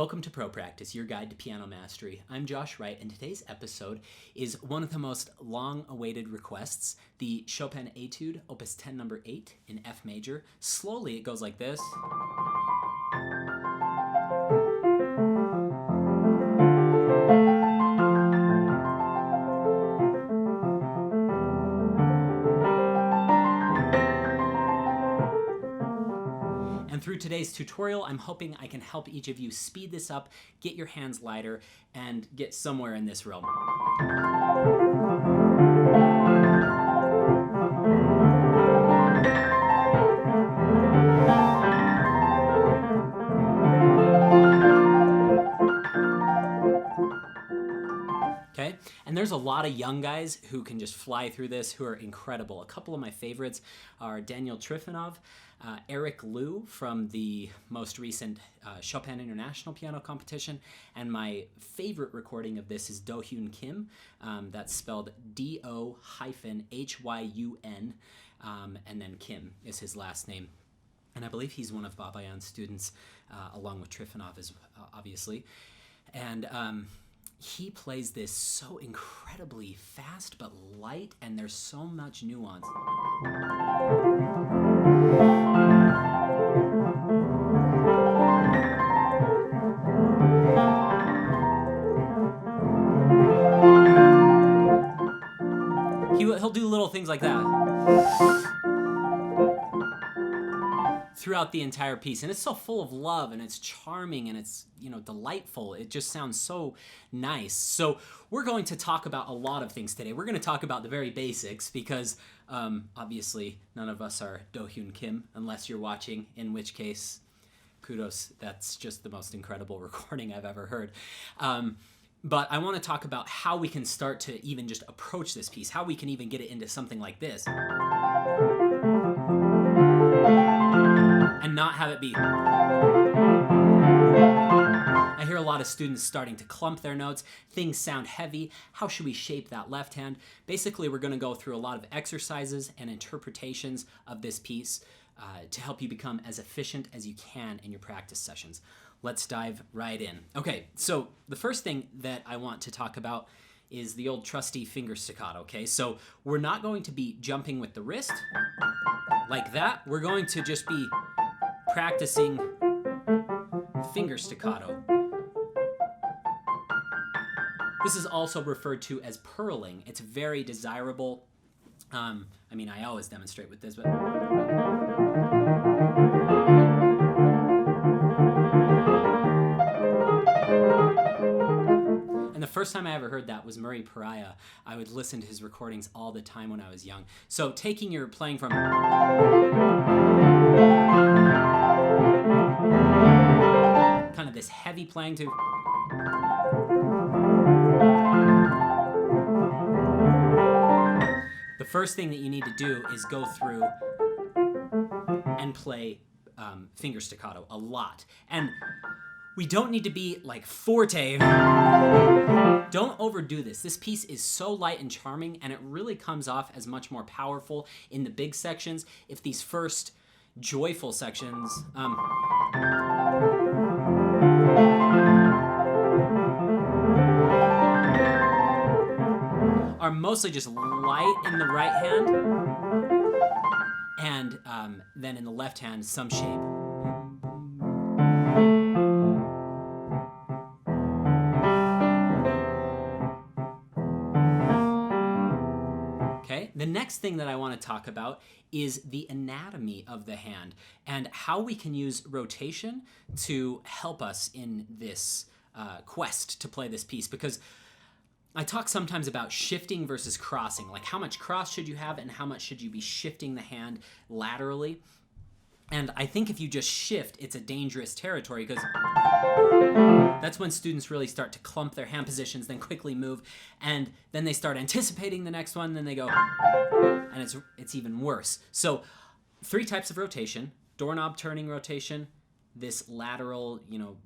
Welcome to Pro Practice, your guide to piano mastery. I'm Josh Wright, and today's episode is one of the most long-awaited requests, the Chopin Etude, Op.10 No.8 in F major. Slowly, it goes like this. And through today's tutorial, I'm hoping I can help each of you speed this up, get your hands lighter, and get somewhere in this realm. Okay, and there's a lot of young guys who can just fly through this, who are incredible. A couple of my favorites are Daniel Trifonov, Eric Liu from the most recent Chopin International Piano Competition, and my favorite recording of this is Do-hyun Kim. That's spelled D-O-H-Y-U-N, and then Kim is his last name. And I believe he's one of do-hyun's students, along with Trifonov, obviously. And he plays this so incredibly fast but light, and there's so much nuance. He'll do little things like that throughout the entire piece, and it's so full of love, and it's charming, and it's, delightful. It just sounds so nice. So we're going to talk about a lot of things today. We're going to talk about the very basics because obviously none of us are Do-hyun Kim unless you're watching, in which case kudos, that's just the most incredible recording I've ever heard. But I want to talk about how we can start to even just approach this piece, how we can even get it into something like this and not have it be. I hear a lot of students starting to clump their notes. Things sound heavy. How should we shape that left hand? Basically, we're going to go through a lot of exercises and interpretations of this piece to help you become as efficient as you can in your practice sessions. Let's dive right in. Okay, so the first thing that I want to talk about is the old trusty finger staccato, okay? So we're not going to be jumping with the wrist like that. We're going to just be practicing finger staccato. This is also referred to as purling. It's very desirable. I always demonstrate with this, but... And the first time I ever heard that was Murray Pariah. I would listen to his recordings all the time when I was young. So taking your playing from... kind of this heavy playing to... The first thing that you need to do is go through and play finger staccato a lot. And we don't need to be like forte. Don't overdo this. This piece is so light and charming, and it really comes off as much more powerful in the big sections. If these first joyful sections... are mostly just light in the right hand, and then in the left hand, some shape. Okay, the next thing that I want to talk about is the anatomy of the hand and how we can use rotation to help us in this quest to play this piece, because I talk sometimes about shifting versus crossing, like how much cross should you have and how much should you be shifting the hand laterally. And I think if you just shift, it's a dangerous territory, because that's when students really start to clump their hand positions, then quickly move, and then they start anticipating the next one, then they go, and it's even worse. So 3 types of rotation: doorknob turning rotation, this lateral,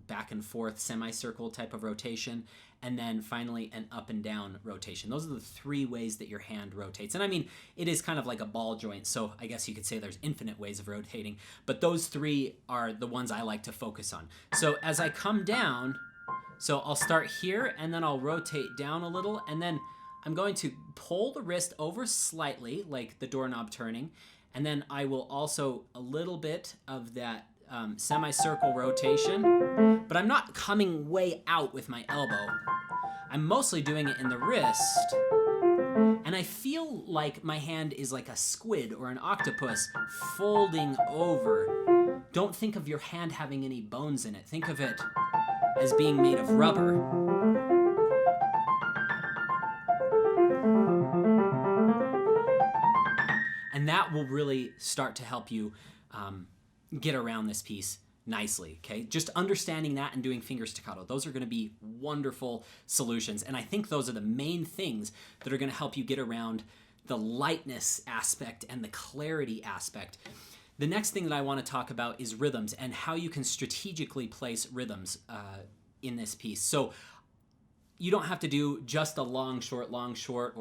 back and forth semicircle type of rotation, and then finally an up and down rotation. Those are the three ways that your hand rotates. And I mean, it is kind of like a ball joint, so I guess you could say there's infinite ways of rotating, but those three are the ones I like to focus on. So as I come down, so I'll start here, and then I'll rotate down a little, and then I'm going to pull the wrist over slightly, like the doorknob turning, and then I will also a little bit of that semicircle rotation, but I'm not coming way out with my elbow. I'm mostly doing it in the wrist, and I feel like my hand is like a squid or an octopus folding over. Don't think of your hand having any bones in it. Think of it as being made of rubber. And that will really start to help you get around this piece nicely, okay? Just understanding that and doing finger staccato. Those are gonna be wonderful solutions. And I think those are the main things that are gonna help you get around the lightness aspect and the clarity aspect. The next thing that I wanna talk about is rhythms and how you can strategically place rhythms in this piece. So you don't have to do just a long, short, or long, short,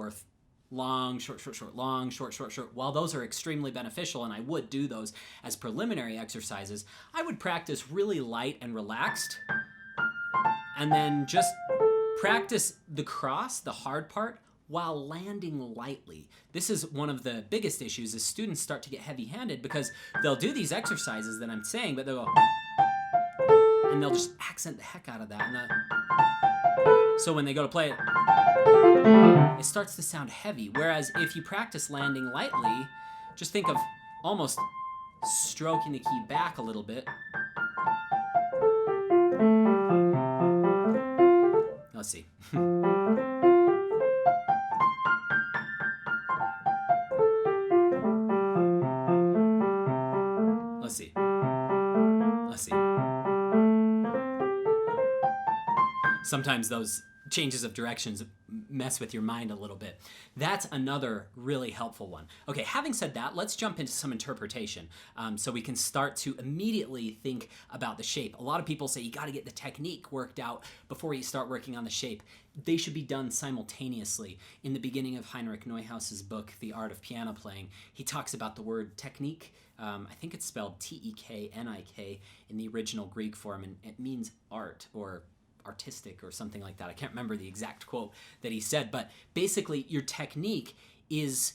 long, short. While those are extremely beneficial, and I would do those as preliminary exercises, I would practice really light and relaxed, and then just practice the cross, the hard part, while landing lightly. This is one of the biggest issues is students start to get heavy-handed because they'll do these exercises that I'm saying, but they'll go, and they'll just accent the heck out of that. And so when they go to play it, it starts to sound heavy. Whereas if you practice landing lightly, just think of almost stroking the key back a little bit. Let's see. Let's see. Let's see. Sometimes those changes of directions mess with your mind a little bit. That's another really helpful one. Okay, having said that, let's jump into some interpretation so we can start to immediately think about the shape. A lot of people say you got to get the technique worked out before you start working on the shape. They should be done simultaneously. In the beginning of Heinrich Neuhaus's book, The Art of Piano Playing, he talks about the word technique. I think it's spelled T-E-K-N-I-K in the original Greek form, and it means art or artistic or something like that. I can't remember the exact quote that he said, but basically your technique is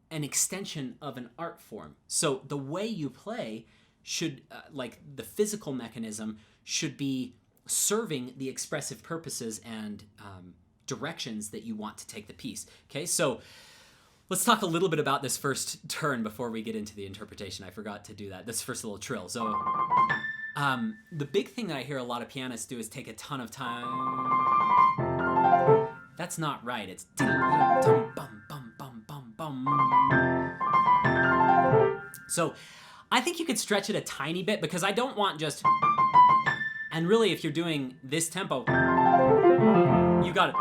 an extension of an art form. So the way you play should, like the physical mechanism, should be serving the expressive purposes and directions that you want to take the piece. Okay, so let's talk a little bit about this first turn before we get into the interpretation. I forgot to do that. This first little trill. So the big thing that I hear a lot of pianists do is take a ton of time. That's not right. It's bum, bum, bum, bum, bum. So I think you could stretch it a tiny bit because I don't want just, and really if you're doing this tempo, you gotta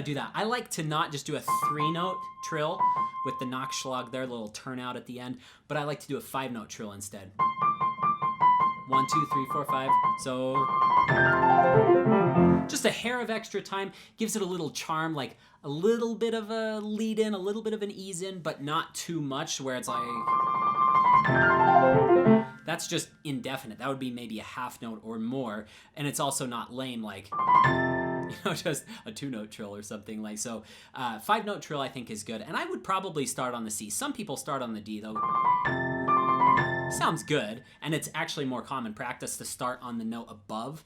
do that. I like to not just do a 3-note trill with the Nachschlag there, little turnout at the end, but I like to do a 5-note trill instead. 1, 2, 3, 4, 5. So just a hair of extra time gives it a little charm, like a little bit of a lead in, a little bit of an ease in, but not too much where it's like, that's just indefinite. That would be maybe a half note or more, and it's also not lame like, just a 2-note trill or something like so. 5-note trill I think is good, and I would probably start on the C. Some people start on the D though. Sounds good, and it's actually more common practice to start on the note above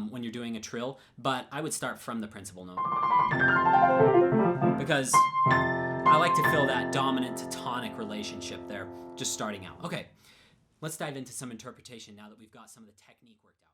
when you're doing a trill, but I would start from the principal note because I like to feel that dominant to tonic relationship there, just starting out. Okay, let's dive into some interpretation now that we've got some of the technique worked out.